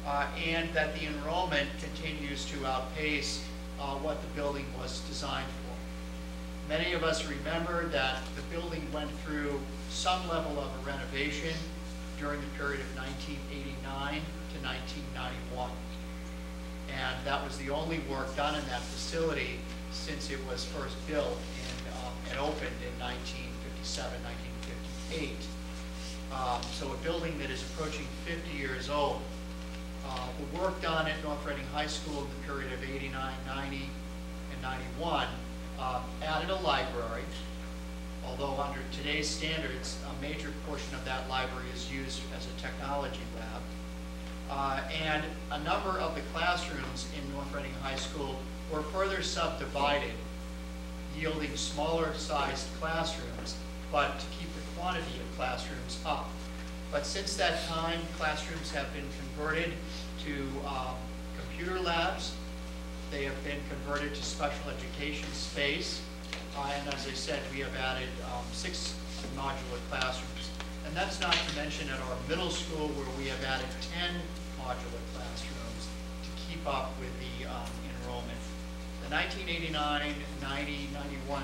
and that the enrollment continues to outpace what the building was designed for. Many of us remember that the building went through some level of a renovation during the period of 1989 to 1991. And that was the only work done in that facility since it was first built and opened in 1957, 1958. So a building that is approaching 50 years old. The work done at North Reading High School in the period of 89, 90, and 91 added a library, although under today's standards, a major portion of that library is used as a technology lab. And a number of the classrooms in North Reading High School were further subdivided, yielding smaller sized classrooms, but to keep the quantity of classrooms up. But since that time, classrooms have been converted to computer labs. They have been converted to special education space. And as I said, we have added 6 modular classrooms. And that's not to mention at our middle school where we have added 10 modular classrooms to keep up with the enrollment. The 1989, 90, 91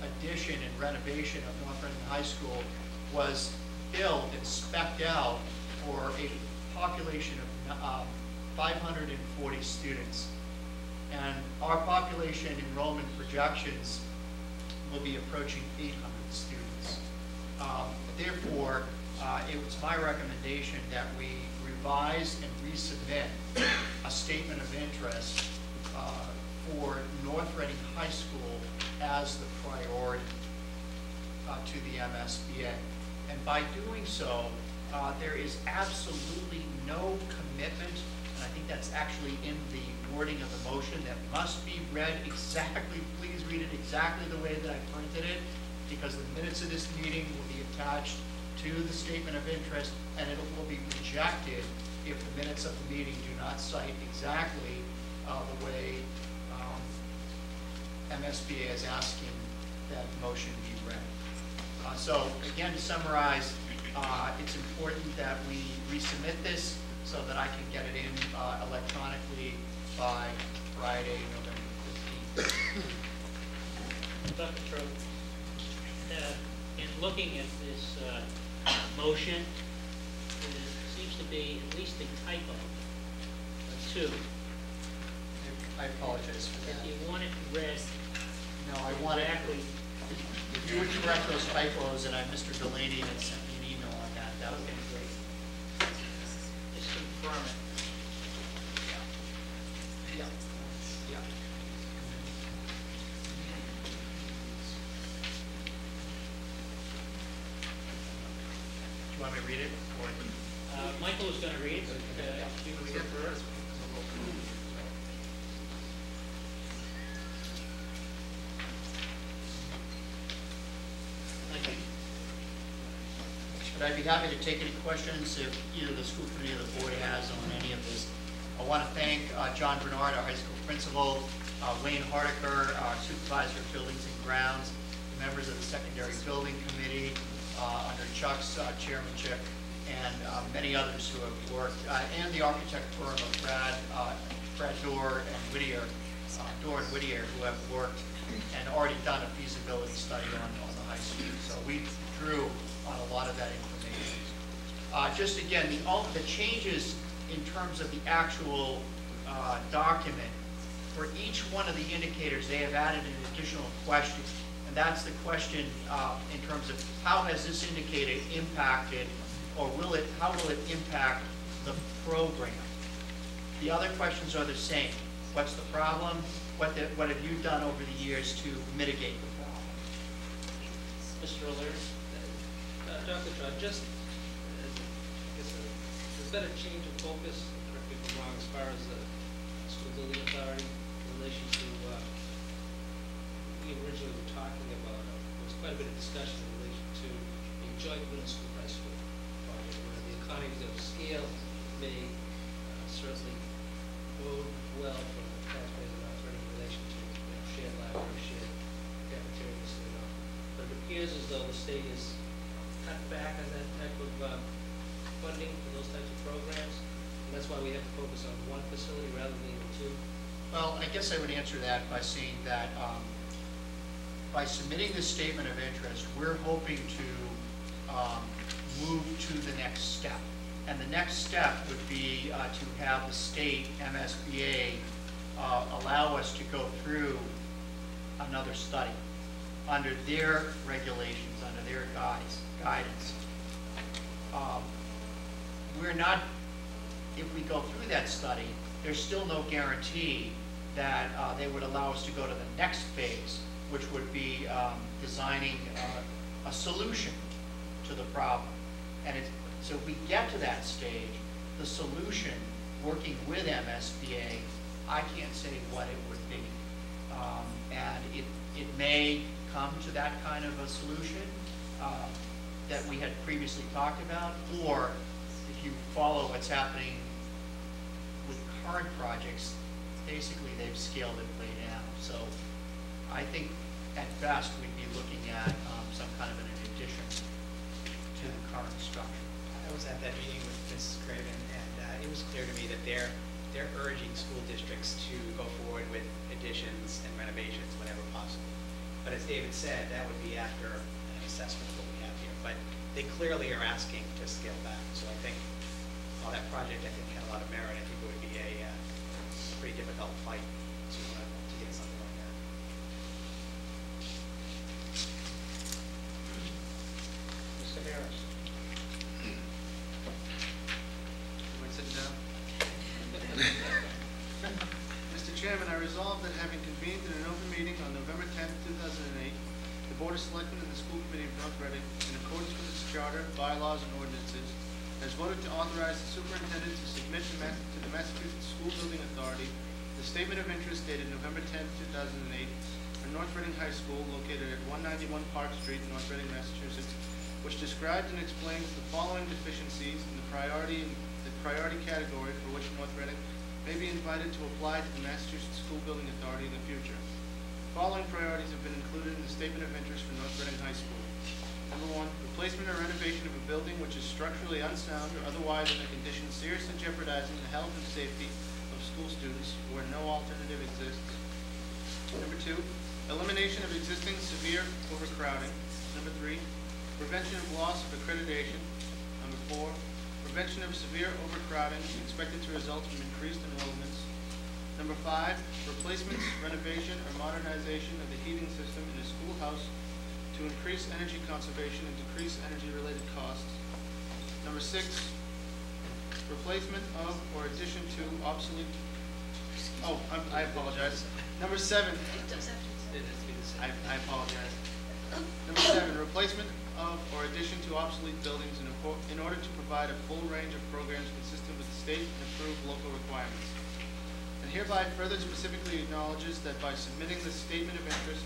addition and renovation of North Reading High School was built and spec'd out for a population of 540 students. And our population enrollment projections will be approaching 800 students. Therefore, it was my recommendation that we revise and resubmit a statement of interest for North Reading High School as the priority to the MSBA. And by doing so, there is absolutely no commitment, and I think that's actually in the wording of the motion, that must be read exactly, please read it exactly the way that I printed it, because the minutes of this meeting will be attached to the statement of interest, and it will be rejected if the minutes of the meeting do not cite exactly the way MSBA is asking that motion be read. So again, to summarize, it's important that we resubmit this so that I can get it in electronically by Friday, November 15th. Dr. Trope, in looking at this motion, there seems to be at least a typo, or 2. I apologize for that. If you want it read, no, I want exactly. If you would correct those typos, and Mr. Delaney had sent me an email on that, that would be great. Just confirm it. Yeah. Yeah. Do you want me to read it? Or? Michael is going to read it. You can read it first. But I'd be happy to take any questions if either the school committee or the board has on any of this. I want to thank John Bernard, our high school principal, Wayne Hardiker, our supervisor of buildings and grounds, the members of the secondary building committee under Chuck's chairmanship, and many others who have worked, and the architect firm of Brad Dorr and Whittier, Dorr and Whittier, who have worked and already done a feasibility study on the high school. So we drew on a lot of that information. Just again, the changes in terms of the actual document, for each one of the indicators, they have added an additional question. And that's the question in terms of how has this indicator impacted, or how will it impact the program? The other questions are the same. What's the problem? What have you done over the years to mitigate the problem? Mr. O'Leary? Dr. Trout, just, I guess there's been a change of focus, correct me if I'm wrong, as far as the school building authority in relation to, we originally were talking about, there was quite a bit of discussion in relation to a joint middle school, high school project, where the economies of scale may certainly bode well for the taxpayers and North Reading in relation to shared library, shared cafeterias, but it appears as though the state is cut back on that type of funding for those types of programs. And that's why we have to focus on one facility rather than even two. Well, I guess I would answer that by saying that by submitting this statement of interest, we're hoping to move to the next step. And the next step would be to have the state MSBA allow us to go through another study under their regulations, under their guidance. We're not, if we go through that study, there's still no guarantee that they would allow us to go to the next phase, which would be designing a solution to the problem. And so if we get to that stage, the solution, working with MSBA, I can't say what it would be. And it may come to that kind of a solution that we had previously talked about, or if you follow what's happening with current projects, basically they've scaled it way down. So I think at best we'd be looking at some kind of an addition to the current structure. I was at that meeting with Mrs. Craven, and it was clear to me that they're urging school districts to go forward with additions and renovations whenever possible. But as David said, that would be after an assessment of what we have here. But they clearly are asking to scale back. So I think, while that project I think had a lot of merit, I think it would be a pretty difficult fight to get something like that. Mr. Harris. Everyone sitting down? Mr. Chairman, I resolve that having convened in an open meeting on November 10th, 2008, the Board of Selectmen and the School Committee of North Reading, in accordance with its charter, bylaws, and ordinances, has voted to authorize the superintendent to submit to the Massachusetts School Building Authority the statement of interest dated November 10th, 2008, for North Reading High School located at 191 Park Street, North Reading, Massachusetts, which describes and explains the following deficiencies in the priority category for which North Reading may be invited to apply to the Massachusetts School Building Authority in the future. The following priorities have been included in the statement of interest for North Reading High School. Number 1, replacement or renovation of a building which is structurally unsound or otherwise in a condition seriously jeopardizing the health and safety of school students where no alternative exists. Number 2, elimination of existing severe overcrowding. Number 3, prevention of loss of accreditation. Number 4, prevention of severe overcrowding expected to result from increased enrollments. Number 5, replacements, renovation, or modernization of the heating system in a schoolhouse to increase energy conservation and decrease energy-related costs. Number 6, replacement of or addition to obsolete. I apologize. Number 7. I apologize. Number 7, replacement of or addition to obsolete buildings in order to provide a full range of programs consistent with state and approved local requirements. And hereby further specifically acknowledges that by submitting this statement of interest,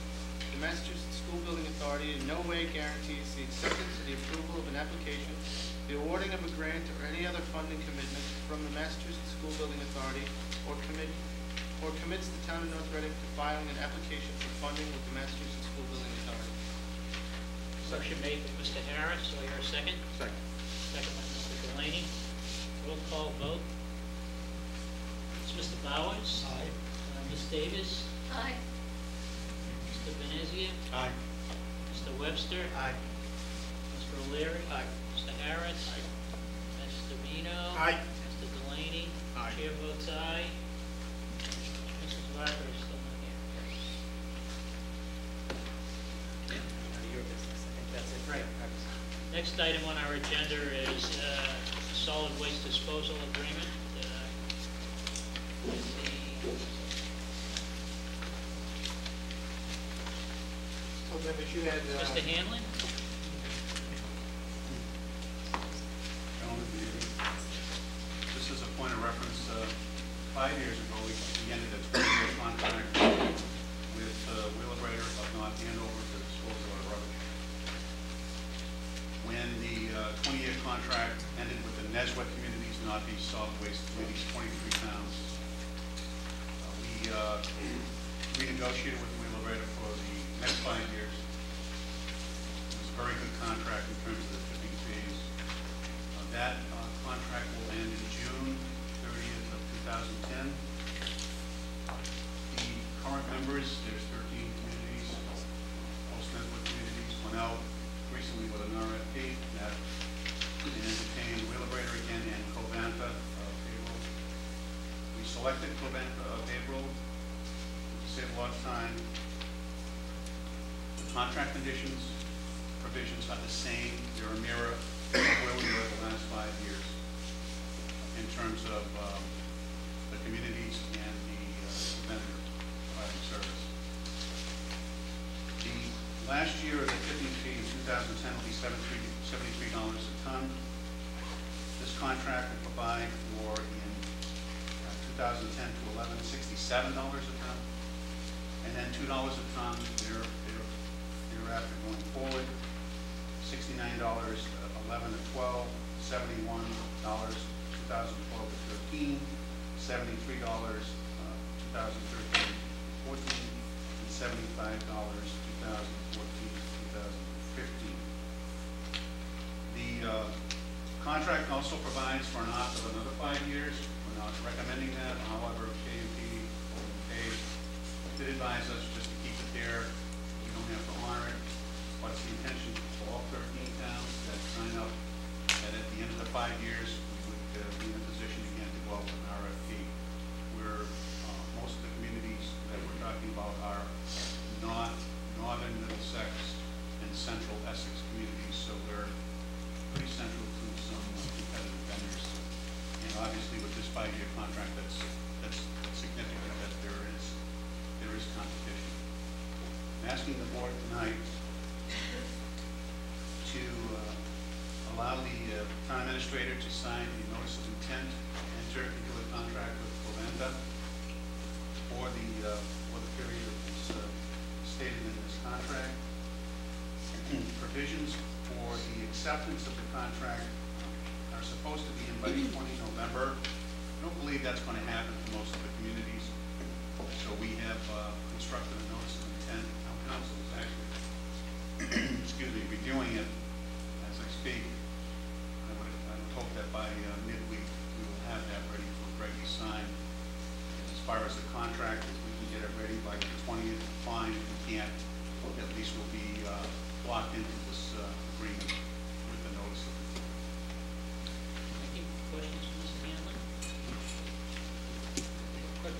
the Massachusetts School Building Authority in no way guarantees the acceptance or the approval of an application, the awarding of a grant, or any other funding commitment from the Massachusetts School Building Authority, or commits the town of North Reading to filing an application for funding with the Massachusetts School Building Authority. Motion made by Mr. Harris, do I hear a second? Second. Second by Mr. Delaney. Roll call vote. It's Mr. Bowers. Aye. Ms. Davis. Aye. Mr. Venezia. Aye. Mr. Webster. Aye. Mr. O'Leary. Aye. Mr. Harris. Aye. Mr. Vino. Aye. Mr. Delaney. Aye. Chair votes aye. Mrs. Barker is still not here. Your business. I think that's it. Right. Next item on our agenda is solid waste disposal agreement. Mr. Hanlon? Gentlemen, good evening. This is a point of reference. 5 years ago, we ended a 20-year contract with Wheelabrator of North Andover to dispose of our rubbish. When the 20-year contract ended with the Neswet Communities Northeast Solid Waste Committee's 23 towns, we renegotiated with Wheelabrator for the next 5 years. It was a very good contract in terms of the tipping fees. That contract will end in June selected Covanta payroll to save a lot of time. The contract conditions, provisions are the same. They're a mirror of where we were the last 5 years in terms of the communities and the vendor providing service. The last year of the tipping fee in 2010 will be $73 a ton. This contract will provide for in 2010 to 11, $67 a ton, and then $2 a ton thereafter going forward. $69, 11 to 12, $71, 2012 to 13, $73, 2013 to 14, and $75, 2014 to 2015. The contract also provides for an opt of another 5 years. We're not recommending that. However, K&P did advise us just to keep it there. We don't have to honor it. What's the intention for all 13 towns that sign up, that at the end of the 5 years, we would be in a position again to go out with an RFP, where most of the communities that we're talking about are not northern Middlesex and central Essex communities, so we're pretty central to some competitive vendors. And obviously with this 5-year contract, that's significant that there is competition. I'm asking the board tonight to allow the town administrator to sign the notice of intent to enter into a contract with Covanta for the period that is stated in this contract. Provisions for the acceptance of the contract are supposed to be in by 20 November. I don't believe that's going to happen for most of the communities. So we have constructed a notice of intent. Our council is actually reviewing it as I speak. I would hope that by midweek we will have that ready for Greg to sign. As far as the contract, if we can get it ready by the 20th, fine. If we can't, at least we'll be locked into this agreement with the notice of intent. Any questions from Mr. Hanlon?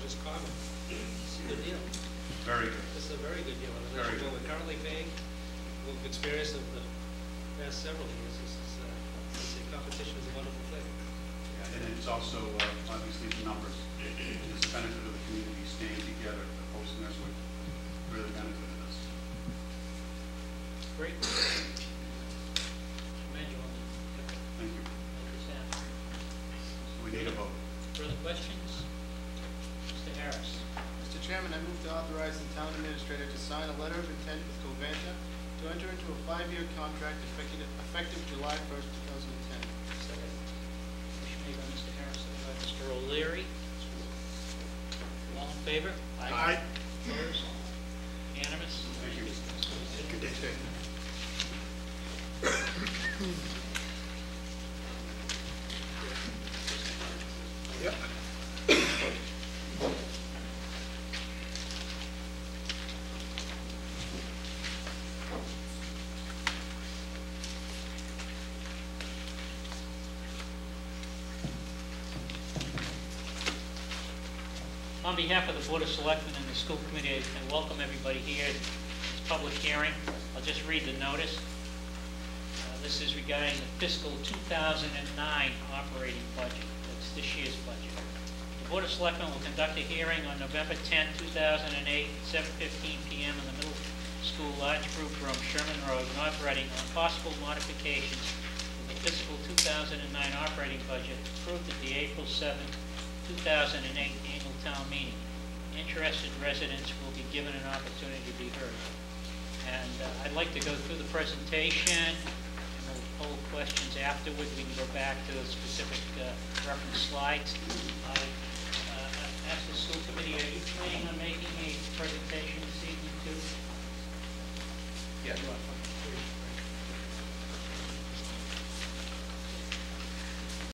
Just comment. It's a good deal. Very good. This is a very good deal. Very good. What we're currently paying, with experience of the past several years, the competition is a wonderful thing. Yeah, and it's also obviously the numbers. It's the benefit of the community staying together. The Post-Ness would really benefited us. Great. Commend you on the Thank you. make this happen. We need a vote. Further questions? Mr. Harris. Mr. Chairman, I move to authorize the town administrator to sign a letter of intent with Covanta to enter into a 5-year contract effective July 1st, 2010. Second. Motion made by Mr. Harris, seconded by Mr. O'Leary. All in favor? Aye. Opposed? Unanimous? Thank you. Good day, sir. Yep. On behalf of the Board of Selectmen and the school committee, I welcome everybody here. It's a public hearing. I'll just read the notice. This is regarding the fiscal 2009 operating budget. That's this year's budget. The Board of Selectmen will conduct a hearing on November 10, 2008, at 7:15 p.m. in the middle school large group room, Sherman Road, North Reading, on possible modifications of the fiscal 2009 operating budget approved at the April 7, 2008 annual town meeting. Interested residents will be given an opportunity to be heard. And I'd like to go through the presentation, and we'll poll questions afterward. We can go back to the specific reference slides. I asked the school committee, are you planning on making a presentation this evening too? Yeah. You are, okay.